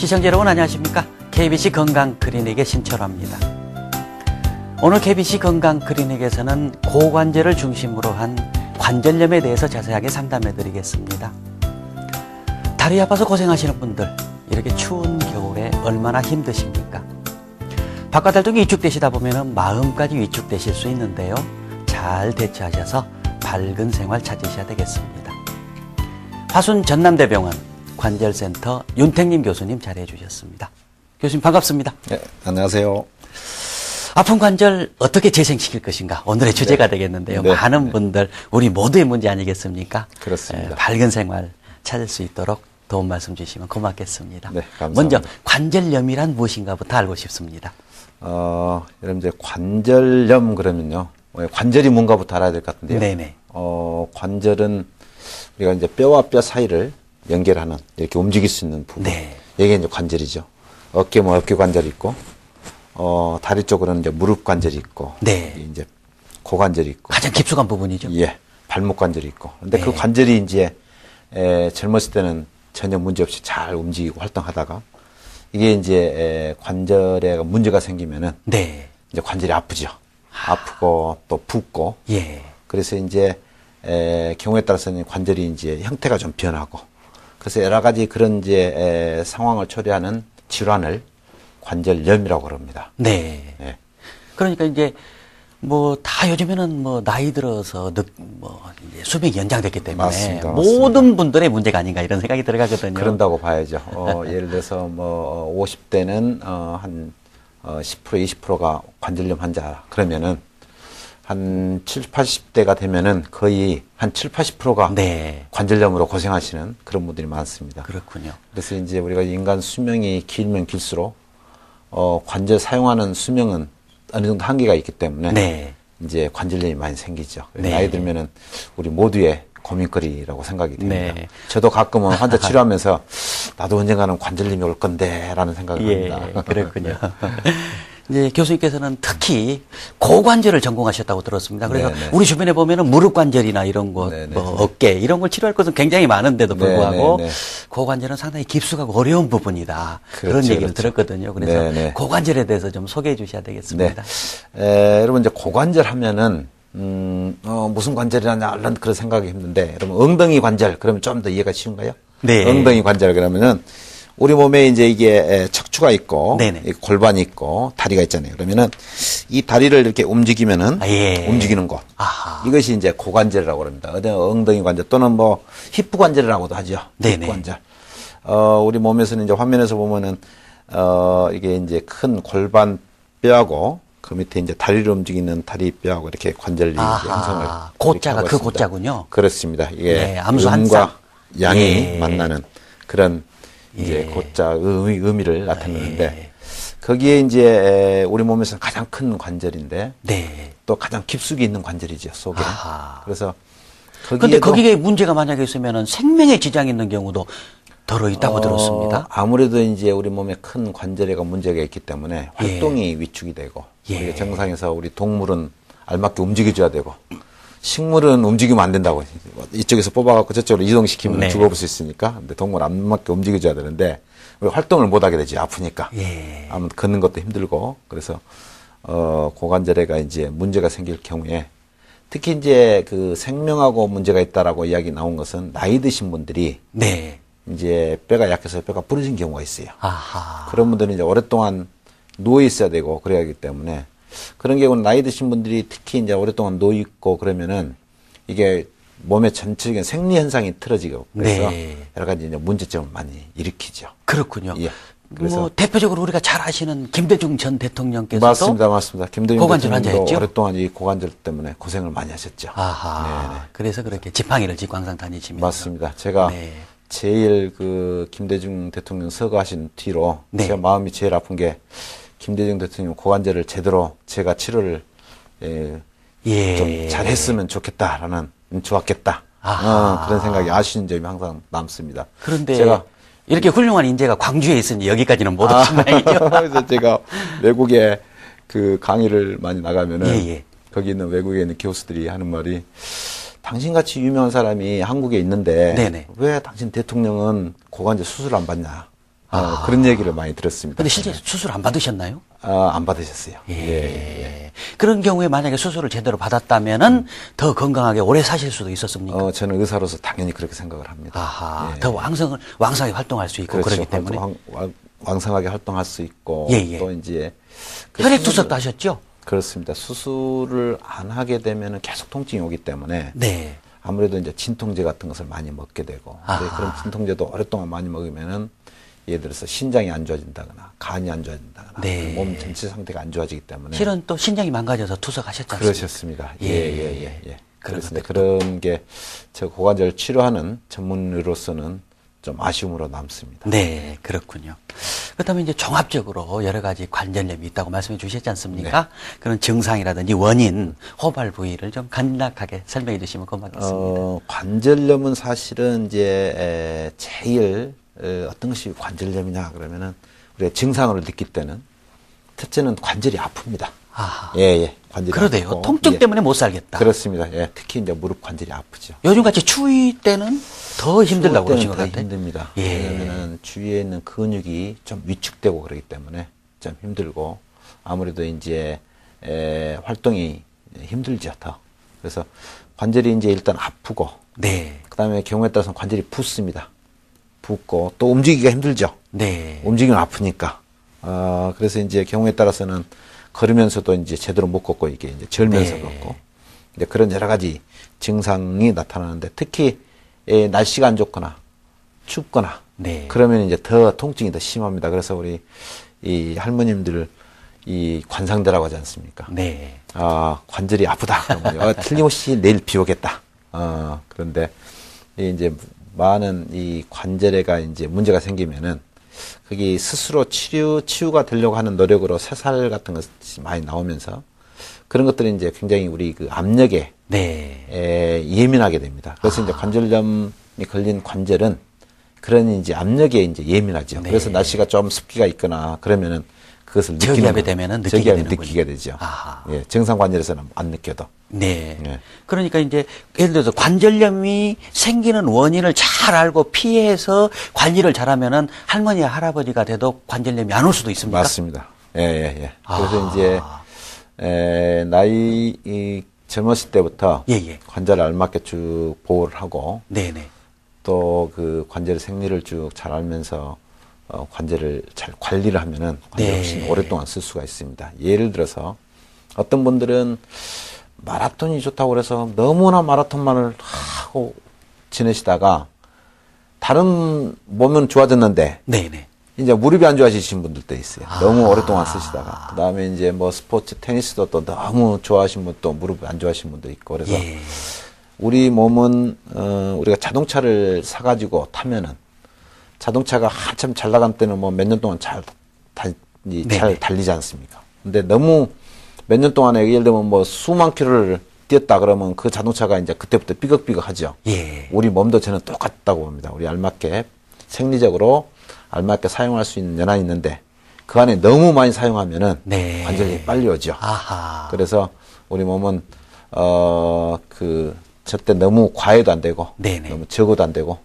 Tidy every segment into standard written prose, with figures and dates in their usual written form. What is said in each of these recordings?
시청자 여러분 안녕하십니까? KBC 건강클리닉의 신철화입니다. 오늘 KBC 건강클리닉에서는 고관절을 중심으로 한 관절염에 대해서 자세하게 상담해 드리겠습니다. 다리 아파서 고생하시는 분들, 이렇게 추운 겨울에 얼마나 힘드십니까? 바깥 활동이 위축되시다 보면 마음까지 위축되실 수 있는데요. 잘 대처하셔서 밝은 생활 찾으셔야 되겠습니다. 화순 전남대병원 관절센터 윤택림 교수님 자리해 주셨습니다. 교수님 반갑습니다. 네, 안녕하세요. 아픈 관절 어떻게 재생시킬 것인가 오늘의 주제가 되겠는데요. 네. 많은 분들 우리 모두의 문제 아니겠습니까? 그렇습니다. 밝은 생활 찾을 수 있도록 도움 말씀 주시면 고맙겠습니다. 네, 감사합니다. 먼저 관절염이란 무엇인가부터 알고 싶습니다. 여러분 이제 관절염 그러면요. 관절이 뭔가부터 알아야 될 것 같은데요. 네네. 관절은 우리가 이제 뼈와 뼈 사이를 연결하는 이렇게 움직일 수 있는 부분. 네. 이게 이제 관절이죠. 어깨 어깨 관절이 있고, 다리 쪽으로는 이제 무릎 관절이 있고, 네. 이제 고관절이 있고, 가장 깊숙한 부분이죠. 예, 발목 관절이 있고. 근데 네. 그 관절이 이제 젊었을 때는 전혀 문제 없이 잘 움직이고 활동하다가 이게 이제 관절에 문제가 생기면은 네. 이제 관절이 아프죠. 아프고 또 붓고. 예. 그래서 이제 경우에 따라서는 관절이 이제 형태가 좀 변하고. 그래서 여러 가지 그런 이제 상황을 초래하는 질환을 관절염이라고 그럽니다. 네. 예. 그러니까 이제 뭐 다 요즘에는 뭐 나이 들어서 이제 수명이 연장됐기 때문에 맞습니다. 모든 분들의 문제가 아닌가 이런 생각이 들어가거든요. 그런다고 봐야죠. 예를 들어서 뭐 50대는 한 10% 20%가 관절염 환자 그러면은 한 70, 80대가 되면은 거의 한 7, 80%가 네. 관절염으로 고생하시는 그런 분들이 많습니다. 그렇군요. 그래서 이제 우리가 인간 수명이 길면 길수록 관절 사용하는 수명은 어느 정도 한계가 있기 때문에 네. 이제 관절염이 많이 생기죠. 네. 나이 들면은 우리 모두의 고민거리라고 생각이 됩니다. 네. 저도 가끔은 환자 치료하면서 나도 언젠가는 관절염이 올 건데라는 생각을 예, 합니다. 그렇군요. 이제 교수님께서는 특히 고관절을 전공하셨다고 들었습니다. 그래서 네네. 우리 주변에 보면은 무릎 관절이나 이런 것, 네네. 뭐 어깨 이런 걸 치료할 것은 굉장히 많은데도 불구하고 네네네. 고관절은 상당히 깊숙하고 어려운 부분이다. 그런 그렇죠, 얘기를 그렇죠. 들었거든요. 그래서 네네. 고관절에 대해서 좀 소개해 주셔야 되겠습니다. 여러분 이제 고관절 하면은 무슨 관절이라냐 이런 그런 생각이 힘든데 여러분 엉덩이 관절 그러면 좀 더 이해가 쉬운가요? 네. 엉덩이 관절 그러면은 우리 몸에 이제 이게 척추가 있고 네네. 골반이 있고 다리가 있잖아요. 그러면은 이 다리를 이렇게 움직이면은 예. 움직이는 곳. 아하. 이것이 이제 고관절이라고 합니다. 엉덩이 관절 또는 뭐 힙 관절이라고도 하죠. 네네. 힙 관절. 우리 몸에서는 이제 화면에서 보면은 이게 이제 큰 골반 뼈하고 그 밑에 이제 다리를 움직이는 다리뼈하고 이렇게 관절이 이제 형성을 고자가 이렇게 그 하고 있습니다. 고자군요. 그렇습니다. 이게 네, 암수 한 쌍. 음과 양이 예. 만나는 그런 이제 예. 고자 의미를 나타내는데 예. 거기에 이제 우리 몸에서 가장 큰 관절인데 네. 또 가장 깊숙이 있는 관절이죠 속에. 아하. 그래서 근데 거기에도 거기에 문제가 만약에 있으면은 생명에 지장이 있는 경우도 더러 있다고 들었습니다. 아무래도 이제 우리 몸에 큰 관절에가 문제가 있기 때문에 활동이 위축이 되고 예. 우리가 정상에서 우리 동물은 알맞게 움직여줘야 되고 식물은 움직이면 안 된다고 이쪽에서 뽑아갖고 저쪽으로 이동시키면 네. 죽어볼 수 있으니까 근데 동물 알맞게 움직여줘야 되는데 우리 활동을 못하게 되지 아프니까 예. 아무 걷는 것도 힘들고 그래서 고관절에가 이제 문제가 생길 경우에 특히 이제 그 생명하고 문제가 있다라고 이야기 나온 것은 나이 드신 분들이 네. 이제 뼈가 약해서 뼈가 부러진 경우가 있어요. 아하. 그런 분들은 이제 오랫동안 누워 있어야 되고 그래야 하기 때문에 그런 경우는 나이 드신 분들이 특히 이제 오랫동안 누워 있고 그러면은 이게 몸의 전체적인 생리 현상이 틀어지고 그래서 네. 여러 가지 이제 문제점을 많이 일으키죠. 그렇군요. 예. 그래서 뭐 대표적으로 우리가 잘 아시는 김대중 전 대통령께서도 맞습니다. 김대중 고관절 대통령도 환자였죠? 오랫동안 이 고관절 때문에 고생을 많이 하셨죠. 아하. 네네. 그래서 그렇게 지팡이를 짚고 항상 다니시면서. 맞습니다. 제가 네. 제일 그 김대중 대통령 서거하신 뒤로 네. 제 마음이 제일 아픈 게 김대중 대통령 고관절을 제대로 제가 치료를 예. 좀 잘했으면 좋겠다라는 좋았겠다. 아하. 그런 생각이 아쉬운 점이 항상 남습니다. 그런데 제가 이렇게 훌륭한 인재가 광주에 있으니 여기까지는 못 오신 모양이죠. 그래서 제가 외국에 그 강의를 많이 나가면은 예. 거기 있는 외국에 있는 교수들이 하는 말이 당신같이 유명한 사람이 한국에 있는데 네네. 왜 당신 대통령은 고관절 수술 안 받냐? 그런 얘기를 많이 들었습니다. 근데 실제 수술 안 받으셨나요? 안 받으셨어요. 예. 그런 경우에 만약에 수술을 제대로 받았다면은 더 건강하게 오래 사실 수도 있었습니까? 저는 의사로서 당연히 그렇게 생각을 합니다. 아하, 예. 더 왕성하게 활동할 수 있고 그렇죠. 그렇기 때문에. 왕성하게 활동할 수 있고 예. 또 이제 혈액투석도 하셨죠? 그렇습니다. 수술을 안 하게 되면은 계속 통증이 오기 때문에 네. 아무래도 이제 진통제 같은 것을 많이 먹게 되고 근데 그런 진통제도 오랫동안 많이 먹으면은 예를 들어서 신장이 안 좋아진다거나 간이 안 좋아진다거나 네. 몸 전체 상태가 안 좋아지기 때문에 실은 또 신장이 망가져서 투석하셨지 않습니까? 그러셨습니다. 예. 그런 그래서 그런 게 저 고관절 치료하는 전문의로서는 좀 아쉬움으로 남습니다. 네, 그렇군요. 그렇다면 이제 종합적으로 여러 가지 관절염이 있다고 말씀해 주셨지 않습니까? 네. 그런 증상이라든지 원인, 호발 부위를 좀 간략하게 설명해 주시면 고맙겠습니다. 관절염은 사실은 이제 제일 어떤 것이 관절염이냐 그러면은 우리가 증상으로 느낄 때는 첫째는 관절이 아픕니다. 아하. 예. 관절이 그러대요. 아프고, 통증 예. 때문에 못 살겠다. 그렇습니다. 예. 특히 이제 무릎 관절이 아프죠. 요즘같이 추위 때는 더 힘들다고 추울 그러신 때는 것 더 같아요. 힘듭니다. 예. 왜냐면은 주위에 있는 근육이 좀 위축되고 그러기 때문에 좀 힘들고 아무래도 이제 활동이 힘들죠 더. 그래서 관절이 이제 일단 아프고 네. 그다음에 경우에 따라서는 관절이 붓습니다. 붓고 또 움직이기가 힘들죠. 네. 움직이면 아프니까. 그래서 이제 경우에 따라서는 걸으면서도 이제 제대로 못 걷고 이게 이제 절면서 네. 걷고 이제 그런 여러 가지 증상이 나타나는데 특히 날씨가 안 좋거나 춥거나 네. 그러면 이제 더 통증이 더 심합니다. 그래서 우리 이 할머님들 이 관상대라고 하지 않습니까? 네. 관절이 아프다. 그러면 틀림없이 내일 비 오겠다. 그런데 이제 많은 이 관절에가 이제 문제가 생기면은 거기 스스로 치유가 되려고 하는 노력으로 새살 같은 것이 많이 나오면서 그런 것들이 이제 굉장히 우리 그 압력에 네. 예민하게 됩니다. 그래서 이제 관절염이 걸린 관절은 그런 이제 압력에 이제 예민하죠. 네. 그래서 날씨가 좀 습기가 있거나 그러면은 그것을 저기압이 되면은 느끼게 저기압이 되는군요. 느끼게 되죠. 아하. 예, 정상 관절에서는 안 느껴도. 네. 네. 그러니까 이제 예를 들어서 관절염이 생기는 원인을 잘 알고 피해서 관리를 잘하면은 할머니와 할아버지가 돼도 관절염이 안 올 수도 있습니까? 맞습니다. 예. 그래서 아. 이제 나이 젊었을 때부터 예. 관절을 알맞게 쭉 보호를 하고 네네. 또 그 관절 생리를 쭉 잘 알면서 관절을 잘 관리를 하면은 관절 네. 훨씬 오랫동안 쓸 수가 있습니다. 예를 들어서 어떤 분들은 마라톤이 좋다고 그래서 너무나 마라톤만을 하고 지내시다가 다른 몸은 좋아졌는데 네네. 이제 무릎이 안 좋아지신 분들도 있어요. 너무 오랫동안 쓰시다가. 그 다음에 이제 뭐 스포츠, 테니스도 또 너무 좋아하신 분 또 무릎이 안 좋아하신 분도 있고. 그래서 예. 우리 몸은, 우리가 자동차를 사가지고 타면은 자동차가 한참 잘 나간 때는 뭐 몇 년 동안 잘 달리지 않습니까? 근데 너무 몇 년 동안에 예를 들면 뭐 수만 킬로를 뛰었다 그러면 그 자동차가 이제 그때부터 삐걱삐걱 하죠. 예. 우리 몸도 저는 똑같다고 봅니다. 우리 알맞게 생리적으로 알맞게 사용할 수 있는 연한이 있는데 그 안에 너무 많이 사용하면은 네. 관절이 빨리 오죠. 아하. 그래서 우리 몸은 저때 너무 과해도 안 되고 네네. 너무 적어도 안 되고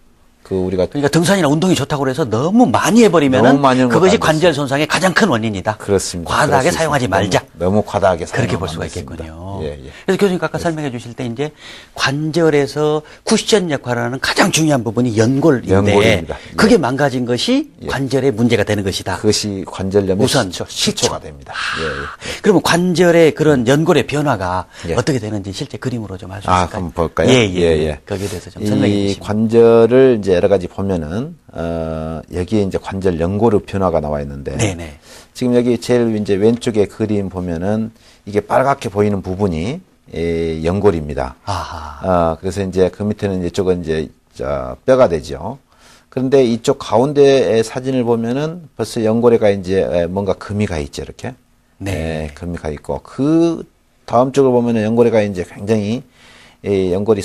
우리가 그러니까 등산이나 운동이 좋다고 그래서 너무 많이 해버리면은 너무 많이 하는 그것이 것도 안 관절 손상의 가장 큰 원인이다. 그렇습니다. 과다하게 그럴 수 사용하지 있습니다. 말자. 너무 과다하게 그렇게 볼 사용하면 수가 안 됐습니다. 있겠군요. 예. 그래서 교수님 아까 설명해 주실 때 이제 관절에서 쿠션 역할을 하는 가장 중요한 부분이 연골인데 연골입니다. 예. 그게 망가진 것이 예. 관절에 문제가 되는 것이다. 그것이 관절염의 우선 시초가 됩니다. 예. 그러면 관절의 그런 연골의 변화가 예. 어떻게 되는지 실제 그림으로 좀 알 수 있을까요? 한번 볼까요? 예. 거기에 대해서 좀 설명해 이 주시면. 관절을 이제 여러 가지 보면은 여기에 이제 관절 연골의 변화가 나와 있는데 네네. 지금 여기 제일 이제 왼쪽에 그림 보면은 이게 빨갛게 보이는 부분이 연골입니다. 아하. 그래서 이제 그 밑에는 이쪽은 이제 뼈가 되죠. 그런데 이쪽 가운데의 사진을 보면은 벌써 연골에가 이제 뭔가 금이 가 있죠, 이렇게. 네. 금이 가 있고 그 다음 쪽을 보면은 연골에가 이제 굉장히 연골이